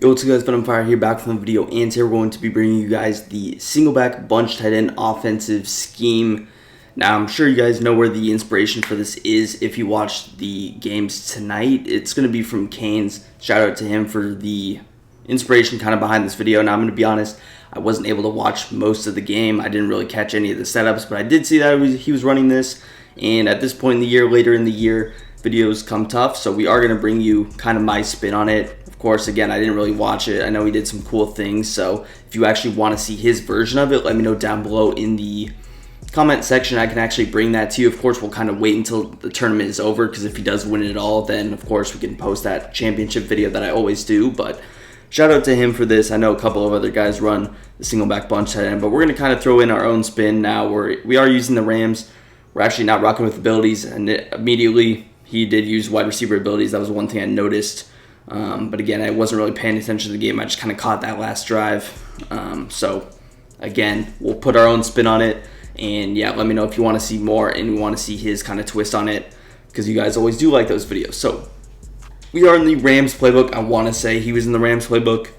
Yo, what's up guys, I'm Fire here back from the video, and today we're going to be bringing you guys the single back bunch tight end offensive scheme. Now, I'm sure you guys know where the inspiration for this is if you watched the games tonight. It's going to be from Canes. Shout out to him for the inspiration kind of behind this video. Now, I'm going to be honest, I wasn't able to watch most of the game. I didn't really catch any of the setups, but I did see that he was running this, and at this point in the year, later in the year, videos come tough, so we are going to bring you kind of my spin on it. Of course, again, I didn't really watch it. I know he did some cool things, so if you actually want to see his version of it, let me know down below in the comment section. I can actually bring that to you. Of course, we'll kind of wait until the tournament is over, because if he does win it all, then of course we can post that championship video that I always do. But shout out to him for this. I know a couple of other guys run the single back bunch tight end, but we're going to kind of throw in our own spin now. We are using the Rams. We're actually not rocking with abilities, and immediately he did use wide receiver abilities. That was one thing I noticed. But again, I wasn't really paying attention to the game. I just kind of caught that last drive. So again, we'll put our own spin on it. And yeah, let me know if you want to see more and you want to see his kind of twist on it, because you guys always do like those videos. So we are in the Rams playbook. I want to say he was in the Rams playbook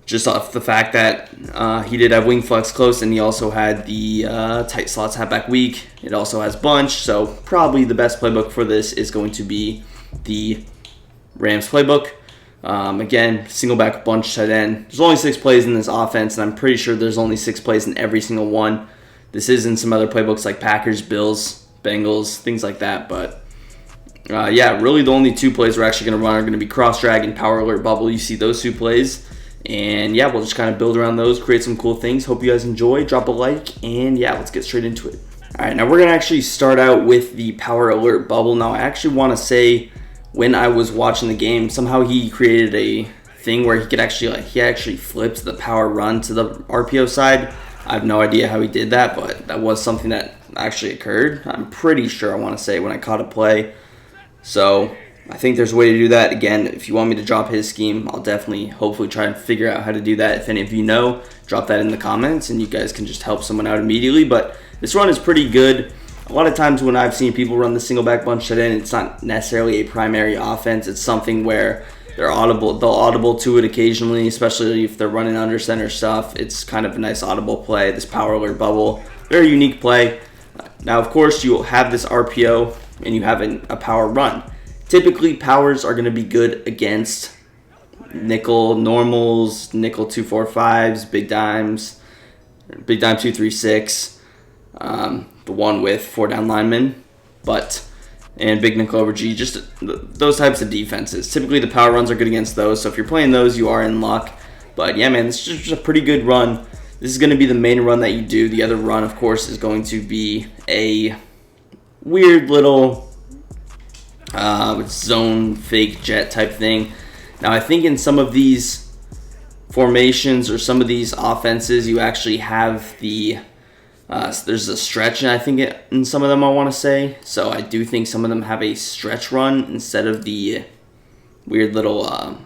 just off the fact that he did have wing flex close, and he also had the tight slots halfback weak. It also has bunch, so probably the best playbook for this is going to be the Rams playbook. Again, single back bunch tight end. There's only 6 plays in this offense, and I'm pretty sure there's only 6 plays in every single one. This is in some other playbooks like Packers, Bills, Bengals, things like that. But yeah, really the only 2 plays we're actually going to run are going to be cross drag and power alert bubble. You see those 2 plays. And yeah, we'll just kind of build around those, create some cool things. Hope you guys enjoy. Drop a like, and yeah, let's get straight into it. All right, now we're going to actually start out with the power alert bubble. Now, I actually want to say, when I was watching the game, somehow he created a thing where he could actually, he actually flipped the power run to the RPO side. I have no idea how he did that, but that was something that actually occurred. I'm pretty sure, I want to say, when I caught a play. So I think there's a way to do that. Again, if you want me to drop his scheme, I'll definitely, hopefully, try and figure out how to do that. If any of you know, drop that in the comments, and you guys can just help someone out immediately. But this run is pretty good. A lot of times when I've seen people run the single back bunch tight end, it's not necessarily a primary offense. It's something where they'll audible to it occasionally, especially if they're running under center stuff. It's kind of a nice audible play, this power alert bubble. Very unique play. Now, of course, you will have this RPO, and you have a power run. Typically, powers are going to be good against nickel normals, nickel 2-4-5s, big dimes, big dime 2-3-6. The one with 4 down linemen, and big nickel over G, just those types of defenses. Typically, the power runs are good against those, so if you're playing those, you are in luck. But yeah, man, this is just a pretty good run. This is going to be the main run that you do. The other run, of course, is going to be a weird little zone fake jet type thing. Now, I think in some of these formations or some of these offenses, you actually have the there's a stretch, and I think in some of them, I want to say. So I do think some of them have a stretch run instead of the weird little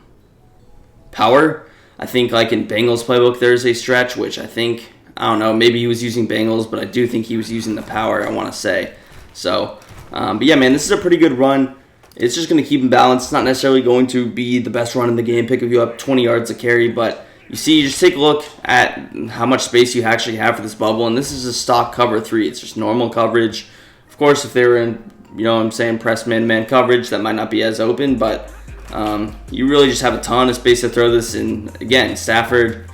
power. I think like in Bengals playbook, there's a stretch, which I think, I don't know, maybe he was using Bengals, but I do think he was using the power, I want to say. So, but yeah, man, this is a pretty good run. It's just going to keep him balanced. It's not necessarily going to be the best run in the game, pick you up 20 yards a carry, but you see, just take a look at how much space you actually have for this bubble, and this is a stock cover 3. It's just normal coverage. Of course, if they were in, you know what I'm saying, press man-to-man coverage, that might not be as open, but you really just have a ton of space to throw this in. Again, Stafford,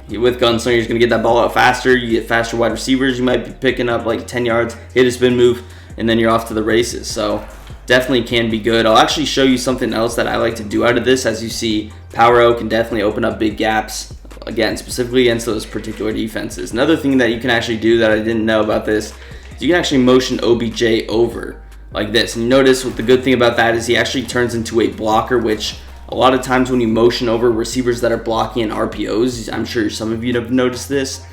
with Gunslinger, he's going to get that ball out faster. You get faster wide receivers. You might be picking up like 10 yards, hit a spin move, and then you're off to the races. So definitely can be good. I'll actually show you something else that I like to do out of this. As you see, Power O can definitely open up big gaps, again, specifically against those particular defenses. Another thing that you can actually do that I didn't know about this is you can actually motion OBJ over like this. And you notice what the good thing about that is he actually turns into a blocker, which a lot of times when you motion over receivers that are blocking in RPOs, I'm sure some of you have noticed this,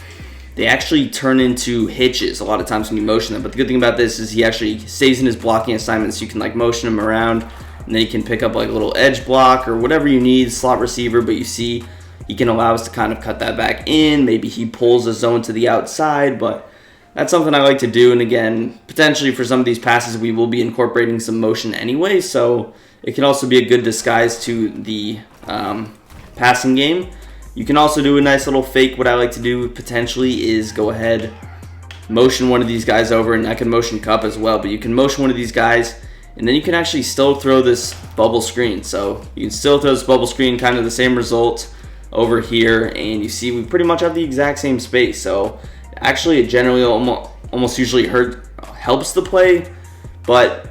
they actually turn into hitches a lot of times when you motion them. But the good thing about this is he actually stays in his blocking assignments. You can like motion him around, and then he can pick up like a little edge block or whatever you need, slot receiver. But you see, he can allow us to kind of cut that back in. Maybe he pulls a zone to the outside, but that's something I like to do. And again, potentially for some of these passes, we will be incorporating some motion anyway. So it can also be a good disguise to the passing game. You can also do a nice little fake. What I like to do potentially is go ahead, motion one of these guys over, and I can motion Cup as well, but you can motion one of these guys, and then you can actually still throw this bubble screen. So you can still throw this bubble screen, kind of the same result over here, and you see we pretty much have the exact same space. So actually it generally almost usually helps the play, but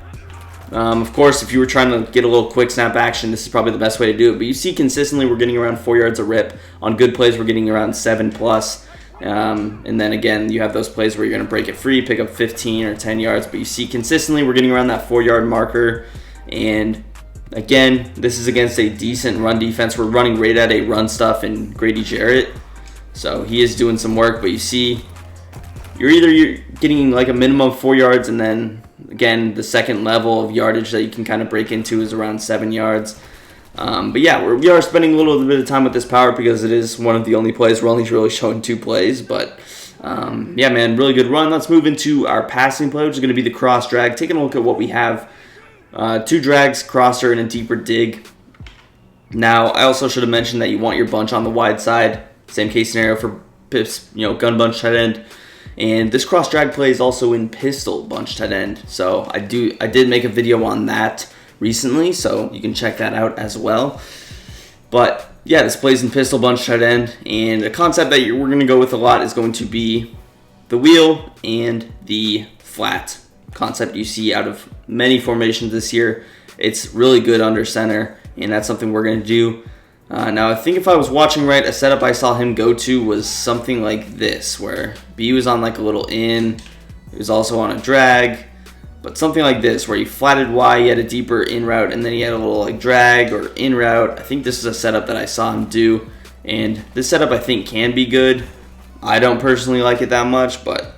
of course, if you were trying to get a little quick snap action, this is probably the best way to do it. But you see consistently we're getting around 4 yards a rip. On good plays, we're getting around 7+. And then again, you have those plays where you're going to break it free, pick up 15 or 10 yards. But you see consistently we're getting around that 4-yard marker. And again, this is against a decent run defense. We're running right at a run stuff in Grady Jarrett. So he is doing some work. But you see, you're getting like a minimum of 4 yards, and then again, the second level of yardage that you can kind of break into is around 7 yards. But yeah, we are spending a little bit of time with this power because it is one of the only plays. We're only really showing 2 plays, but yeah, man, really good run. Let's move into our passing play, which is going to be the cross drag. Taking a look at what we have. 2 drags, crosser, and a deeper dig. Now, I also should have mentioned that you want your bunch on the wide side. Same case scenario for pips, gun bunch tight end. And this cross drag play is also in pistol bunch tight end. So I did make a video on that recently, so you can check that out as well. But yeah, this plays in pistol bunch tight end, and a concept that we're going to go with a lot is going to be the wheel and the flat concept you see out of many formations this year. It's really good under center, and that's something we're going to do. Now, I think if I was watching right, a setup I saw him go to was something like this, where B was on like a little in, he was also on a drag, but something like this, where he flatted Y, he had a deeper in route, and then he had a little like drag or in route. I think this is a setup that I saw him do, and this setup I think can be good. I don't personally like it that much, but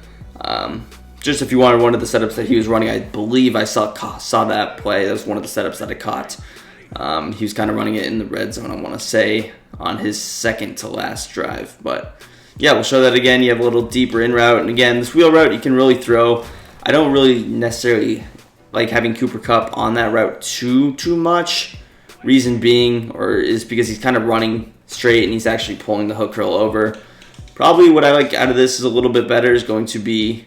just if you wanted one of the setups that he was running, I believe I saw that play. That was one of the setups that I caught. He was kind of running it in the red zone, I want to say, on his second to last drive. But yeah, we'll show that again. You have a little deeper in route, and again, this wheel route you can really throw. I don't really necessarily like having Cooper Kupp on that route too much. Reason being, is because he's kind of running straight and he's actually pulling the hook curl over. Probably what I like out of this is a little bit better is going to be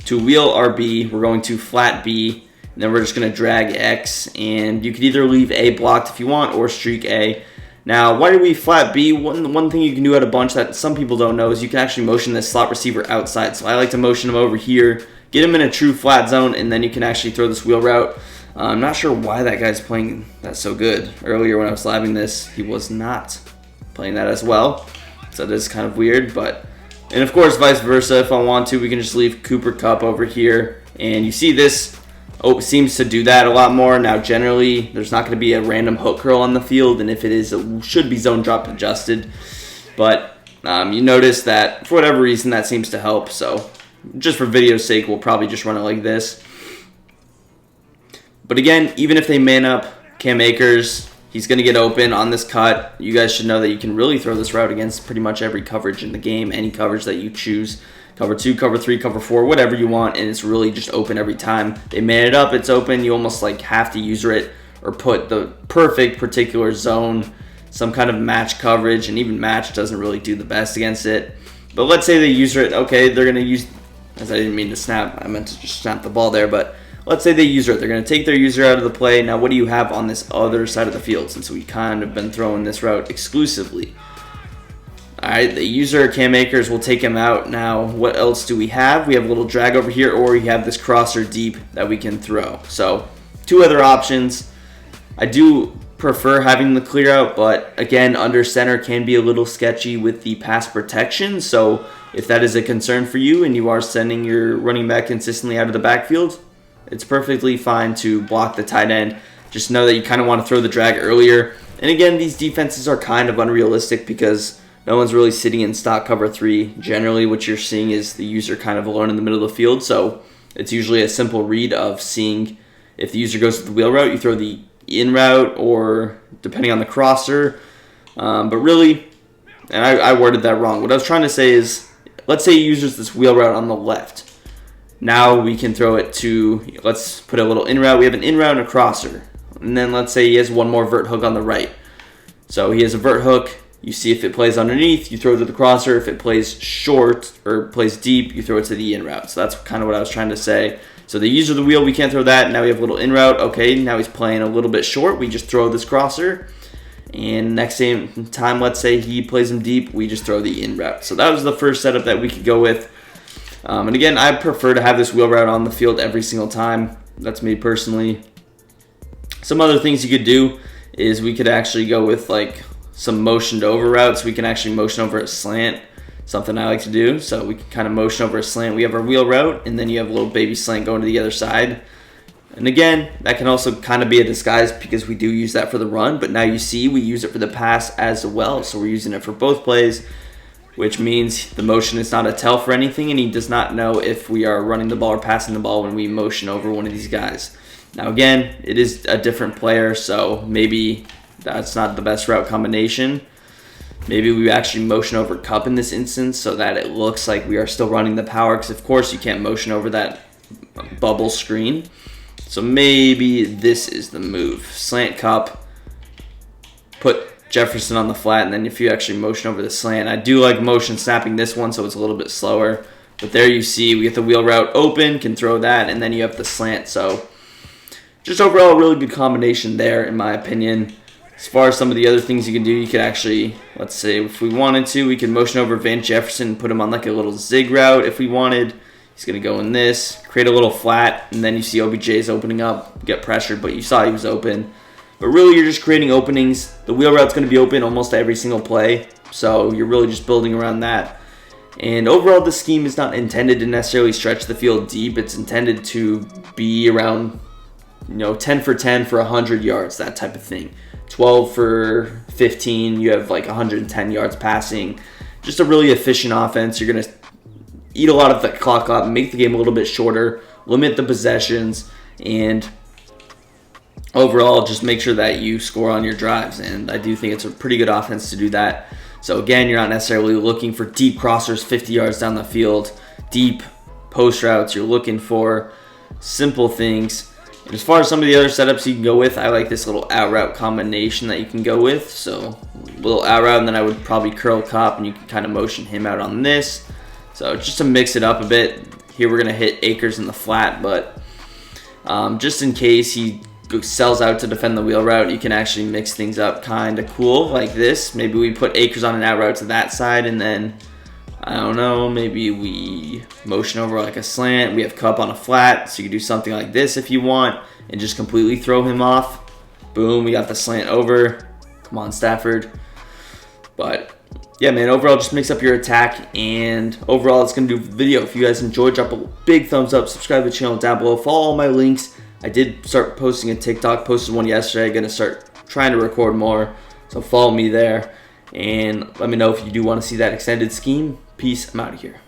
to wheel RB. We're going to flat B. And then we're just going to drag X, and you could either leave A blocked if you want or streak A. Now, why do we flat B? One thing you can do at a bunch that some people don't know is you can actually motion this slot receiver outside. So I like to motion him over here, get him in a true flat zone, and then you can actually throw this wheel route. I'm not sure why that guy's playing that so good. Earlier when I was living this, he was not playing that as well. So that is kind of weird. And of course, vice versa. If I want to, we can just leave Cooper Kupp over here. And you see this seems to do that a lot more. Now, generally, there's not going to be a random hook curl on the field, and if it is, it should be zone drop adjusted. But you notice that, for whatever reason, that seems to help. So, just for video's sake, we'll probably just run it like this. But again, even if they man up Cam Akers, he's going to get open on this cut. You guys should know that you can really throw this route against pretty much every coverage in the game, any coverage that you choose. Cover 2, cover 3, cover 4, whatever you want, and it's really just open every time. They man it up, it's open. You almost like have to user it or put the perfect particular zone, some kind of match coverage, and even match doesn't really do the best against it. But let's say they user it. Okay, they're going to use, as I didn't mean to snap, I meant to just snap the ball there, but let's say they user it. They're going to take their user out of the play. Now, what do you have on this other side of the field, since we kind of been throwing this route exclusively? All right, the user, Cam Akers, will take him out. Now, what else do we have? We have a little drag over here, or we have this crosser deep that we can throw. So, 2 other options. I do prefer having the clear out, but again, under center can be a little sketchy with the pass protection. So, if that is a concern for you and you are sending your running back consistently out of the backfield, it's perfectly fine to block the tight end. Just know that you kind of want to throw the drag earlier. And again, these defenses are kind of unrealistic because no one's really sitting in stock cover 3. Generally, what you're seeing is the user kind of alone in the middle of the field. So it's usually a simple read of seeing if the user goes to the wheel route, you throw the in route, or depending on the crosser. But really, and I worded that wrong. What I was trying to say is, let's say he uses this wheel route on the left. Now we can throw it to, let's put a little in route. We have an in route and a crosser. And then let's say he has one more vert hook on the right. So he has a vert hook. You see if it plays underneath, you throw it to the crosser. If it plays short or plays deep, you throw it to the in route. So that's kind of what I was trying to say. So the user of the wheel, we can't throw that. Now we have a little in route. Okay, now he's playing a little bit short. We just throw this crosser. And next time, let's say he plays him deep, we just throw the in route. So that was the first setup that we could go with. And again, I prefer to have this wheel route on the field every single time. That's me personally. Some other things you could do is we could actually go with like some motioned over routes. We can actually motion over a slant, something I like to do. So we can kind of motion over a slant. We have our wheel route, and then you have a little baby slant going to the other side. And again, that can also kind of be a disguise because we do use that for the run, but now you see we use it for the pass as well. So we're using it for both plays, which means the motion is not a tell for anything, and he does not know if we are running the ball or passing the ball when we motion over one of these guys. Now again, it is a different player, so maybe that's not the best route combination. Maybe we actually motion over cup in this instance so that it looks like we are still running the power, because of course you can't motion over that bubble screen. So maybe this is the move. Slant cup, put Jefferson on the flat, and then if you actually motion over the slant. I do like motion snapping this one so it's a little bit slower. But there you see we get the wheel route open, can throw that, and then you have the slant. So just overall a really good combination there in my opinion. As far as some of the other things you can do, you could actually, let's say if we wanted to, we could motion over Van Jefferson and put him on like a little zig route if we wanted. He's going to go in this, create a little flat, and then you see OBJ's opening up, get pressured, but you saw he was open. But really you're just creating openings. The wheel route's going to be open almost every single play, so you're really just building around that. And overall the scheme is not intended to necessarily stretch the field deep. It's intended to be around 10 for 10 for 100 yards, that type of thing. 12 for 15, you have like 110 yards passing. Just a really efficient offense. You're going to eat a lot of the clock up, make the game a little bit shorter, limit the possessions, and overall just make sure that you score on your drives. And I do think it's a pretty good offense to do that. So again, you're not necessarily looking for deep crossers 50 yards down the field, deep post routes. You're looking for simple things. And as far as some of the other setups you can go with, I like this little out route combination that you can go with. So a little out route, and then I would probably curl Cop, and you can kind of motion him out on this. So just to mix it up a bit, here we're going to hit Akers in the flat, but just in case he sells out to defend the wheel route, you can actually mix things up kind of cool like this. Maybe we put Akers on an out route to that side, and then I don't know, maybe we motion over like a slant. We have Cup on a flat, so you can do something like this if you want and just completely throw him off. Boom, we got the slant over. Come on, Stafford. But yeah, man, overall just mix up your attack, and overall it's going to do the video. If you guys enjoyed, drop a big thumbs up, subscribe to the channel down below, follow all my links. I did start posting a TikTok, posted one yesterday. I'm going to start trying to record more, so follow me there. And let me know if you do want to see that extended scheme. Peace, I'm out of here.